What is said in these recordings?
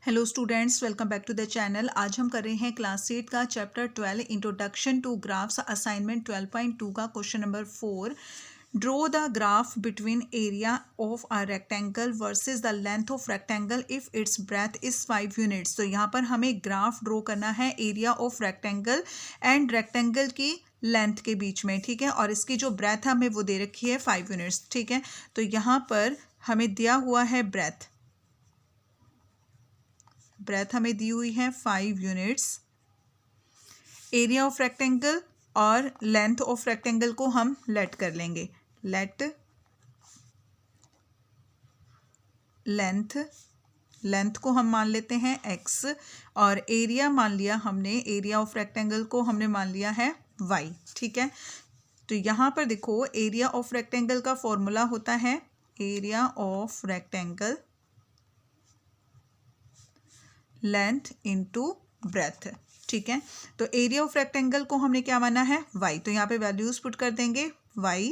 Hello students, welcome back to the channel. आज हम कर रहे हैं क्लास 8 का chapter 12 introduction to graphs assignment 12.2 का question number 4। Draw the graph between area of a rectangle versus the length of rectangle if its breadth is 5 units. तो यहाँ पर हमें ग्राफ ड्रॉ करना है area of rectangle and rectangle की length के बीच में, ठीक है। और इसकी जो ब्रेथ हमें वो दे रखी है 5 यूनिट्स, ठीक है। तो यहाँ पर हमें दिया हुआ है ब्रेथ हमें दी हुई है 5 यूनिट्स। एरिया ऑफ रेक्टेंगल और लेंथ ऑफ रेक्टेंगल को हम लेट कर लेंगे। लेट लेंथ को हम मान लेते हैं x और एरिया मान लिया हमने, एरिया ऑफ रेक्टेंगल को हमने मान लिया है y, ठीक है। तो यहाँ पर देखो, एरिया ऑफ रेक्टेंगल का फॉर्मूला होता है area of rectangle length into breadth, ठीक है। तो एरिया ऑफ रेक्टेंगल को हमने क्या माना है y, तो यहाँ पे वैल्यूज पुट कर देंगे y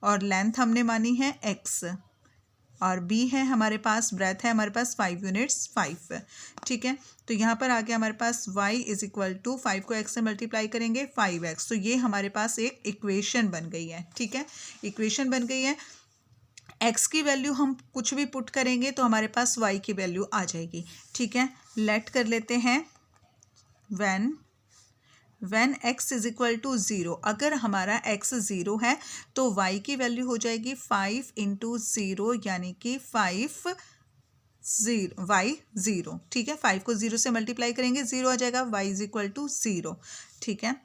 और लेंथ हमने मानी है x और b है हमारे पास, ब्रेथ है हमारे पास 5 यूनिट्स 5, ठीक है। तो यहाँ पर आके हमारे पास y इज इक्वल टू 5 को x से मल्टीप्लाई करेंगे 5x। तो ये हमारे पास एक इक्वेशन बन गई है, ठीक है। इक्वेशन बन गई है। x की वैल्यू हम कुछ भी पुट करेंगे तो हमारे पास y की वैल्यू आ जाएगी, ठीक है। लेट कर लेते हैं when x is equal to 0। अगर हमारा x 0 है तो y की वैल्यू हो जाएगी 5 इंटू 0, यानी कि 5 y 0, ठीक है। 5 को 0 से मल्टीप्लाई करेंगे 0 आ जाएगा, y इज इक्वल टू 0, ठीक है।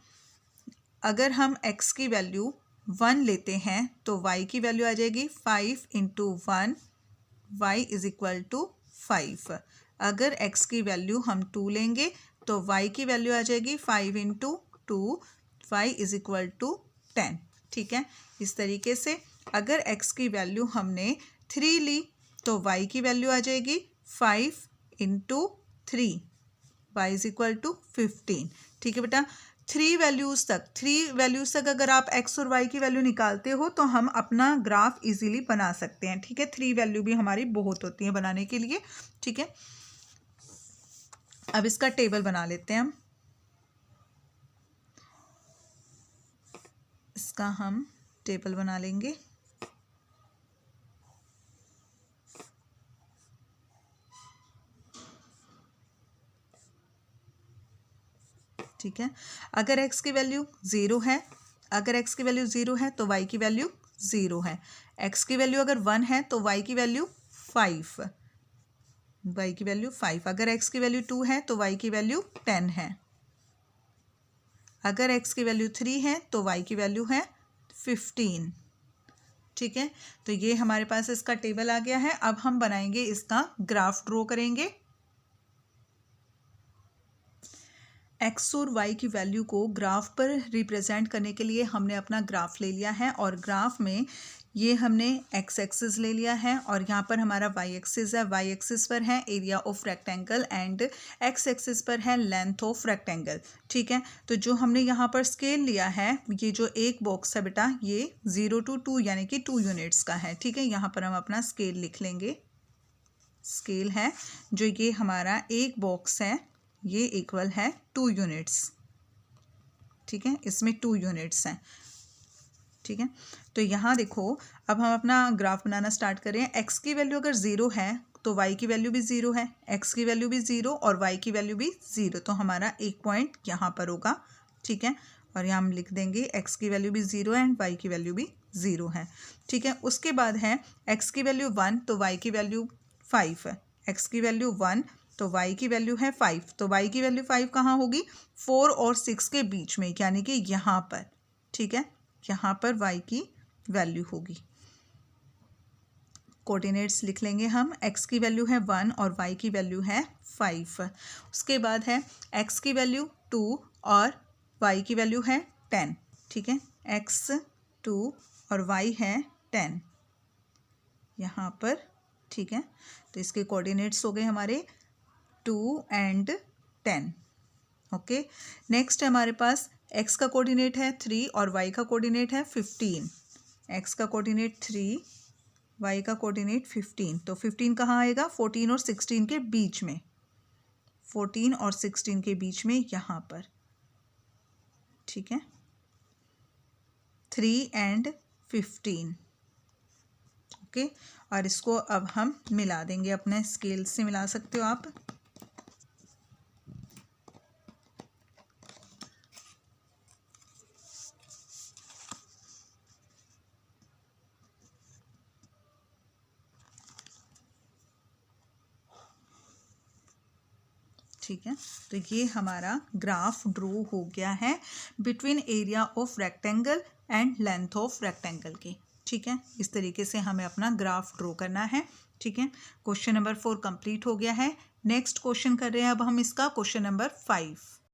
अगर हम x की वैल्यू 1 लेते हैं तो y की वैल्यू आ जाएगी 5 into 1, y is equal to 5। अगर x की वैल्यू हम 2 लेंगे तो y की वैल्यू आ जाएगी 5 into 2, y is equal to 10, ठीक है। इस तरीके से अगर x की वैल्यू हमने 3 ली तो y की वैल्यू आ जाएगी 5 into 3, y is equal to 15, ठीक है बेटा। 3 वैल्यूज़ तक अगर आप x और y की वैल्यू निकालते हो तो हम अपना ग्राफ इजीली बना सकते हैं, ठीक है। 3 वैल्यू भी हमारी बहुत होती है बनाने के लिए, ठीक है। अब इसका टेबल बना लेते हैं हम। इसका हम टेबल बना लेंगे। ठीक है। अगर x की वैल्यू 0 है, तो y की वैल्यू 0 है। x की वैल्यू अगर 1 है तो y की वैल्यू 5, अगर x की वैल्यू 2 है तो y की वैल्यू 10 है। अगर x की वैल्यू 3 है तो y की वैल्यू है 15, ठीक है। तो ये हमारे पास इसका टेबल आ गया है। अब हम बनाएंगे, इसका ग्राफ ड्रॉ करेंगे। x और y की वैल्यू को ग्राफ पर रिप्रेजेंट करने के लिए हमने अपना ग्राफ ले लिया है और ग्राफ में ये हमने x एक्सिस ले लिया है और यहाँ पर हमारा y एक्सिस है। y एक्सिस पर है area of rectangle and x axis पर है लेंथ ऑफ रेक्टेंगल, ठीक है। तो जो हमने यहाँ पर स्केल लिया है, ये जो एक बॉक्स है बेटा, ये 0 to 2 यानी कि 2 यूनिट्स का है, ठीक है। यहाँ पर हम अपना स्केल लिख लेंगे। स्केल है जो ये हमारा एक बॉक्स है, ये इक्वल है 2 यूनिट्स, ठीक है। इसमें 2 यूनिट्स हैं, ठीक है। तो यहाँ देखो, अब हम अपना ग्राफ बनाना स्टार्ट करें। x की वैल्यू अगर 0 है तो y की वैल्यू भी 0 है, x की वैल्यू भी 0 और y की वैल्यू भी 0। तो हमारा एक पॉइंट यहाँ पर होगा, ठीक है। और यहाँ हम लिख देंगे x की वैल्यू भी 0 है एंड y की वैल्यू भी 0 है, ठीक है। उसके बाद है x की वैल्यू 1 तो y की वैल्यू 5 है। x की वैल्यू 1 तो y की वैल्यू है 5, तो y की वैल्यू 5 कहाँ होगी? 4 और 6 के बीच में, यानी कि यहाँ पर, ठीक है। यहाँ पर y की वैल्यू होगी। कोऑर्डिनेट्स लिख लेंगे हम। x की वैल्यू है 1 और y की वैल्यू है 5। उसके बाद है x की वैल्यू 2 और y की वैल्यू है 10, ठीक है। x 2 और y है 10 यहाँ पर, ठीक है। तो इसके कोऑर्डिनेट्स हो गए हमारे 2 एंड 10, ओके। नेक्स्ट हमारे पास x का कोऑर्डिनेट है 3 और y का कोऑर्डिनेट है 15। x का कोऑर्डिनेट 3 y का कोऑर्डिनेट 15, तो 15 कहाँ आएगा? 14 और 16 के बीच में, 14 और 16 के बीच में यहाँ पर, ठीक है, 3 एंड 15, ओके। और इसको अब हम मिला देंगे, अपने स्केल से मिला सकते हो आप। ठीक है, तो ये हमारा ग्राफ ड्रॉ हो गया है between area of rectangle and length of rectangle के। ठीक है, इस तरीके से हमें अपना ग्राफ ड्रॉ करना है। ठीक है, क्वेश्चन नंबर 4 कंप्लीट हो गया है। नेक्स्ट क्वेश्चन कर रहे हैं अब हम इसका क्वेश्चन नंबर 5।